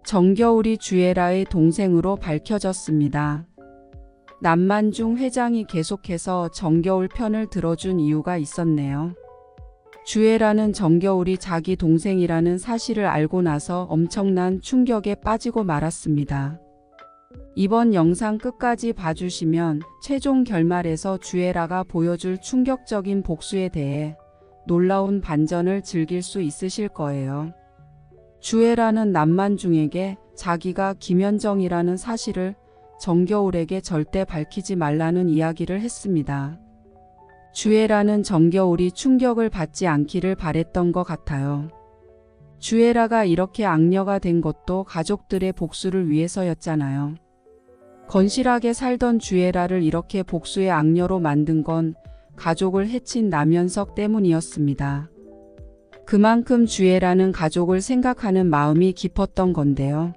정겨울이 주애라의 동생으로 밝혀졌습니다. 남만중 회장이 계속해서 정겨울 편을 들어준 이유가 있었네요. 주애라는 정겨울이 자기 동생이라는 사실을 알고 나서 엄청난 충격에 빠지고 말았습니다. 이번 영상 끝까지 봐주시면 최종 결말에서 주애라가 보여줄 충격적인 복수에 대해 놀라운 반전을 즐길 수 있으실 거예요. 주애라는 남만중에게 자기가 김현정이라는 사실을 정겨울에게 절대 밝히지 말라는 이야기를 했습니다. 주애라는 정겨울이 충격을 받지 않기를 바랬던 것 같아요. 주애라가 이렇게 악녀가 된 것도 가족들의 복수를 위해서였잖아요. 건실하게 살던 주애라를 이렇게 복수의 악녀로 만든 건 가족을 해친 남현석 때문이었습니다. 그만큼 주애라는 가족을 생각하는 마음이 깊었던 건데요.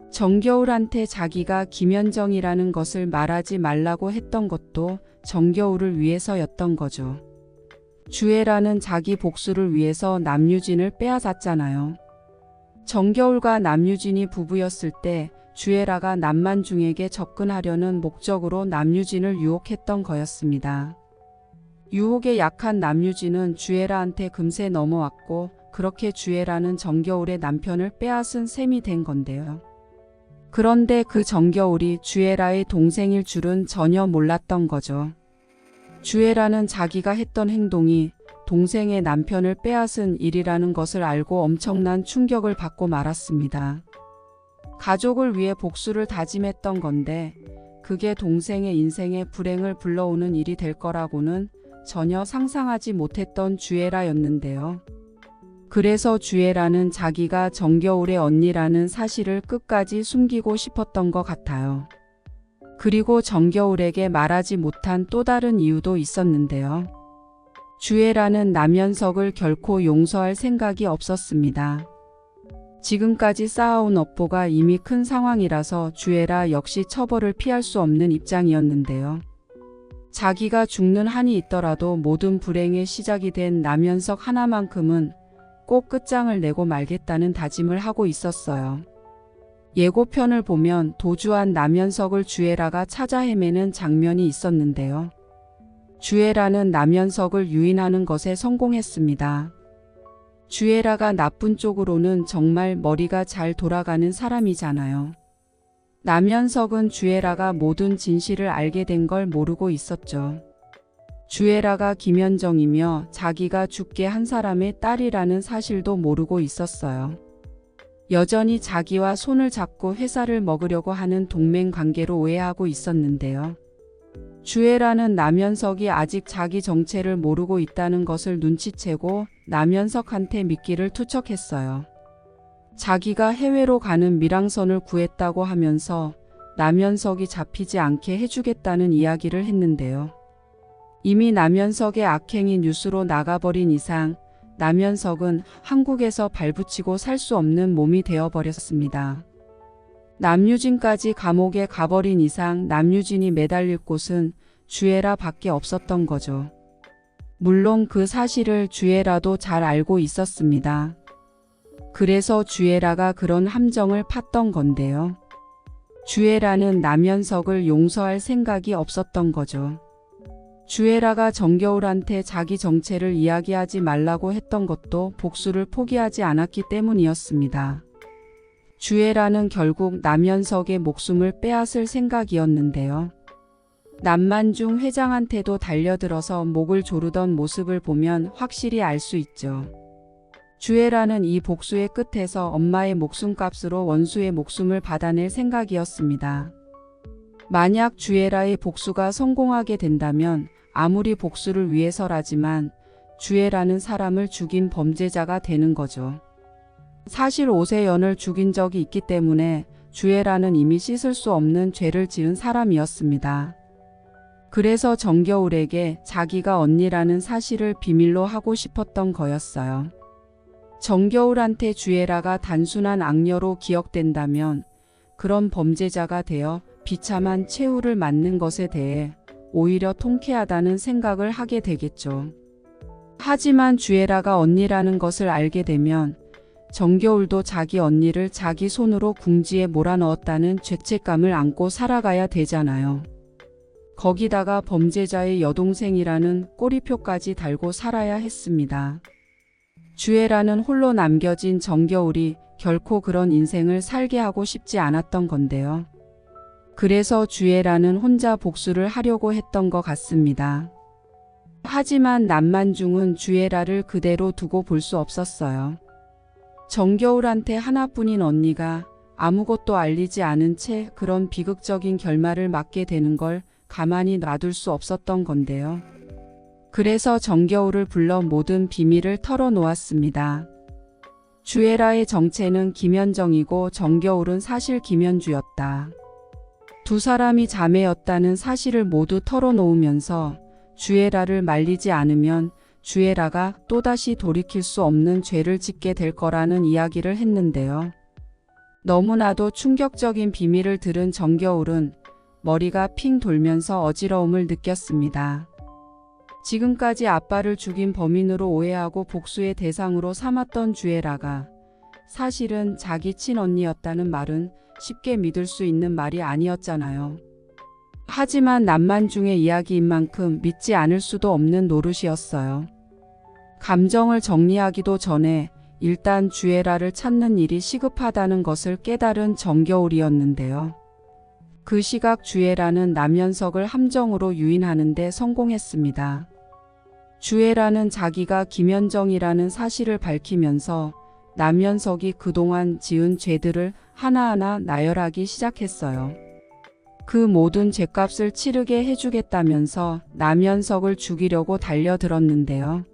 정겨울한테 자기가 김현정이라는 것을 말하지 말라고 했던 것도 정겨울을 위해서였던 거죠. 주애라는 자기 복수를 위해서 남유진을 빼앗았잖아요. 정겨울과 남유진이 부부였을 때 주애라가 남만중에게 접근하려는 목적으로 남유진을 유혹했던 거였습니다. 유혹에 약한 남유진은 주애라한테 금세 넘어왔고 그렇게 주애라는 정겨울의 남편을 빼앗은 셈이 된 건데요. 그런데 그 정겨울이 주애라의 동생일 줄은 전혀 몰랐던 거죠. 주애라는 자기가 했던 행동이 동생의 남편을 빼앗은 일이라는 것을 알고 엄청난 충격을 받고 말았습니다. 가족을 위해 복수를 다짐했던 건데 그게 동생의 인생에 불행을 불러오는 일이 될 거라고는 전혀 상상하지 못했던 주애라였는데요. 그래서 주애라는 자기가 정겨울의 언니라는 사실을 끝까지 숨기고 싶었던 것 같아요. 그리고 정겨울에게 말하지 못한 또 다른 이유도 있었는데요. 주애라는 남현석을 결코 용서할 생각이 없었습니다. 지금까지 쌓아온 업보가 이미 큰 상황이라서 주애라 역시 처벌을 피할 수 없는 입장이었는데요. 자기가 죽는 한이 있더라도 모든 불행의 시작이 된 남현석 하나만큼은 꼭 끝장을 내고 말겠다는 다짐을 하고 있었어요. 예고편을 보면 도주한 남현석을 주애라가 찾아 헤매는 장면이 있었는데요. 주애라는 남현석을 유인하는 것에 성공했습니다. 주애라가 나쁜 쪽으로는 정말 머리가 잘 돌아가는 사람이잖아요. 남현석은 주애라가 모든 진실을 알게 된 걸 모르고 있었죠. 주애라가 김현정이며 자기가 죽게 한 사람의 딸이라는 사실도 모르고 있었어요. 여전히 자기와 손을 잡고 회사를 먹으려고 하는 동맹 관계로 오해하고 있었는데요. 주애라는 남현석이 아직 자기 정체를 모르고 있다는 것을 눈치채고 남현석한테 미끼를 투척했어요. 자기가 해외로 가는 밀항선을 구했다고 하면서 남현석이 잡히지 않게 해주겠다는 이야기를 했는데요. 이미 남현석의 악행이 뉴스로 나가버린 이상 남현석은 한국에서 발붙이고 살 수 없는 몸이 되어버렸습니다. 남유진까지 감옥에 가버린 이상 남유진이 매달릴 곳은 주애라 밖에 없었던 거죠. 물론 그 사실을 주애라도 잘 알고 있었습니다. 그래서 주애라가 그런 함정을 팠던 건데요. 주애라는 남현석을 용서할 생각이 없었던 거죠. 주애라가 정겨울한테 자기 정체를 이야기하지 말라고 했던 것도 복수를 포기하지 않았기 때문이었습니다. 주애라는 결국 남현석의 목숨을 빼앗을 생각이었는데요. 남만중 회장한테도 달려들어서 목을 조르던 모습을 보면 확실히 알 수 있죠. 주애라는 이 복수의 끝에서 엄마의 목숨값으로 원수의 목숨을 받아낼 생각이었습니다. 만약 주애라의 복수가 성공하게 된다면 아무리 복수를 위해서라지만 주애라는 사람을 죽인 범죄자가 되는 거죠. 사실 오세연을 죽인 적이 있기 때문에 주애라는 이미 씻을 수 없는 죄를 지은 사람이었습니다. 그래서 정겨울에게 자기가 언니라는 사실을 비밀로 하고 싶었던 거였어요. 정겨울한테 주애라가 단순한 악녀로 기억된다면 그런 범죄자가 되어 비참한 최후를 맞는 것에 대해 오히려 통쾌하다는 생각을 하게 되겠죠. 하지만 주애라가 언니라는 것을 알게 되면 정겨울도 자기 언니를 자기 손으로 궁지에 몰아넣었다는 죄책감을 안고 살아가야 되잖아요. 거기다가 범죄자의 여동생이라는 꼬리표까지 달고 살아야 했습니다. 주애라는 홀로 남겨진 정겨울이 결코 그런 인생을 살게 하고 싶지 않았던 건데요. 그래서 주애라는 혼자 복수를 하려고 했던 것 같습니다. 하지만 남만중은 주애라를 그대로 두고 볼 수 없었어요. 정겨울한테 하나뿐인 언니가 아무것도 알리지 않은 채 그런 비극적인 결말을 맞게 되는 걸 가만히 놔둘 수 없었던 건데요. 그래서 정겨울을 불러 모든 비밀을 털어놓았습니다. 주애라의 정체는 김현정이고 정겨울은 사실 김현주였다. 두 사람이 자매였다는 사실을 모두 털어놓으면서 주애라를 말리지 않으면 주애라가 또다시 돌이킬 수 없는 죄를 짓게 될 거라는 이야기를 했는데요. 너무나도 충격적인 비밀을 들은 정겨울은 머리가 핑 돌면서 어지러움을 느꼈습니다. 지금까지 아빠를 죽인 범인으로 오해하고 복수의 대상으로 삼았던 주애라가 사실은 자기 친언니였다는 말은 쉽게 믿을 수 있는 말이 아니었잖아요. 하지만 남만중의 이야기인 만큼 믿지 않을 수도 없는 노릇이었어요. 감정을 정리하기도 전에 일단 주애라를 찾는 일이 시급하다는 것을 깨달은 정겨울이었는데요. 그 시각 주애라는 남현석을 함정으로 유인하는 데 성공했습니다. 주애라는 자기가 김현정이라는 사실을 밝히면서 남현석이 그동안 지은 죄들을 하나하나 나열하기 시작했어요. 그 모든 죄값을 치르게 해주겠다면서 남현석을 죽이려고 달려들었는데요.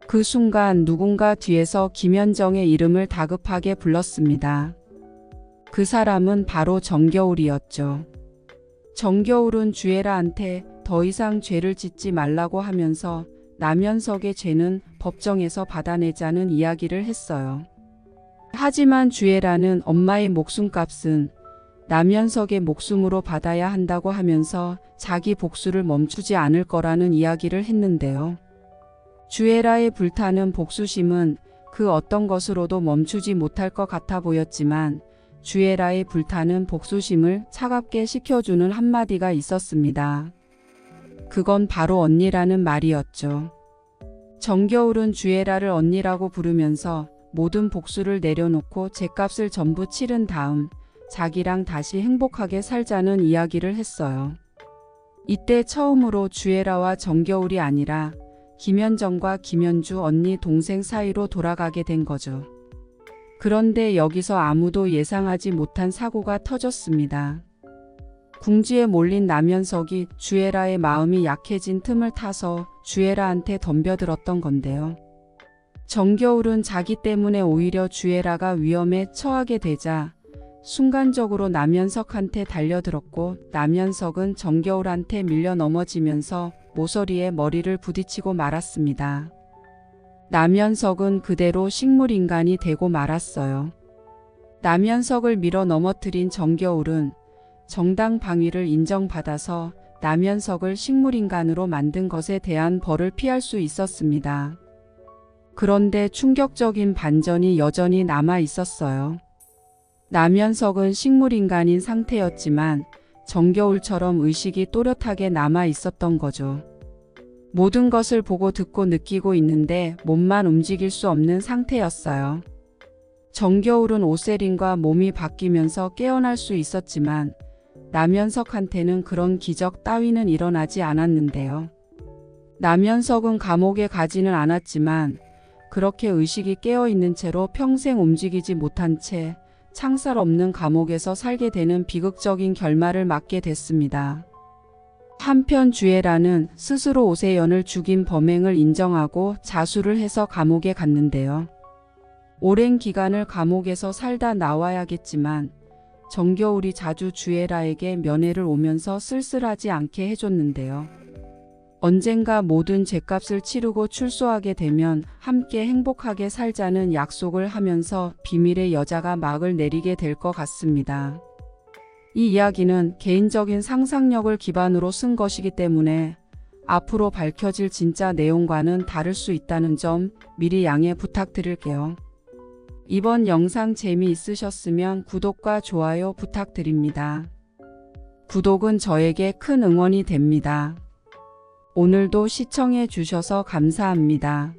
그 순간 누군가 뒤에서 김현정의 이름을 다급하게 불렀습니다. 그 사람은 바로 정겨울이었죠. 정겨울은 주애라한테 더 이상 죄를 짓지 말라고 하면서 남현석의 죄는 법정에서 받아내자는 이야기를 했어요. 하지만 주애라는 엄마의 목숨값은 남현석의 목숨으로 받아야 한다고 하면서 자기 복수를 멈추지 않을 거라는 이야기를 했는데요. 주애라의 불타는 복수심은 그 어떤 것으로도 멈추지 못할 것 같아 보였지만 주애라의 불타는 복수심을 차갑게 식혀주는 한마디가 있었습니다. 그건 바로 언니라는 말이었죠. 정겨울은 주애라를 언니라고 부르면서 모든 복수를 내려놓고 죄값을 전부 치른 다음 자기랑 다시 행복하게 살자는 이야기를 했어요. 이때 처음으로 주애라와 정겨울이 아니라 김현정과 김현주 언니 동생 사이로 돌아가게 된 거죠. 그런데 여기서 아무도 예상하지 못한 사고가 터졌습니다. 궁지에 몰린 남현석이 주애라의 마음이 약해진 틈을 타서 주애라한테 덤벼들었던 건데요. 정겨울은 자기 때문에 오히려 주애라가 위험에 처하게 되자 순간적으로 남현석한테 달려들었고 남현석은 정겨울한테 밀려 넘어지면서 모서리에 머리를 부딪히고 말았습니다. 남현석은 그대로 식물인간이 되고 말았어요. 남현석을 밀어 넘어뜨린 정겨울은 정당 방위를 인정받아서 남현석을 식물인간으로 만든 것에 대한 벌을 피할 수 있었습니다. 그런데 충격적인 반전이 여전히 남아 있었어요. 남현석은 식물인간인 상태였지만 정겨울처럼 의식이 또렷하게 남아 있었던 거죠. 모든 것을 보고 듣고 느끼고 있는데 몸만 움직일 수 없는 상태였어요. 정겨울은 오세린과 몸이 바뀌면서 깨어날 수 있었지만 남현석한테는 그런 기적 따위는 일어나지 않았는데요. 남현석은 감옥에 가지는 않았지만 그렇게 의식이 깨어있는 채로 평생 움직이지 못한 채 창살 없는 감옥에서 살게 되는 비극적인 결말을 맞게 됐습니다. 한편 주애라는 스스로 오세연을 죽인 범행을 인정하고 자수를 해서 감옥에 갔는데요. 오랜 기간을 감옥에서 살다 나와야겠지만 정겨울이 자주 주애라에게 면회를 오면서 쓸쓸하지 않게 해줬는데요. 언젠가 모든 죄값을 치르고 출소하게 되면 함께 행복하게 살자는 약속을 하면서 비밀의 여자가 막을 내리게 될 것 같습니다. 이 이야기는 개인적인 상상력을 기반으로 쓴 것이기 때문에 앞으로 밝혀질 진짜 내용과는 다를 수 있다는 점 미리 양해 부탁드릴게요. 이번 영상 재미있으셨으면 구독과 좋아요 부탁드립니다. 구독은 저에게 큰 응원이 됩니다. 오늘도 시청해 주셔서 감사합니다.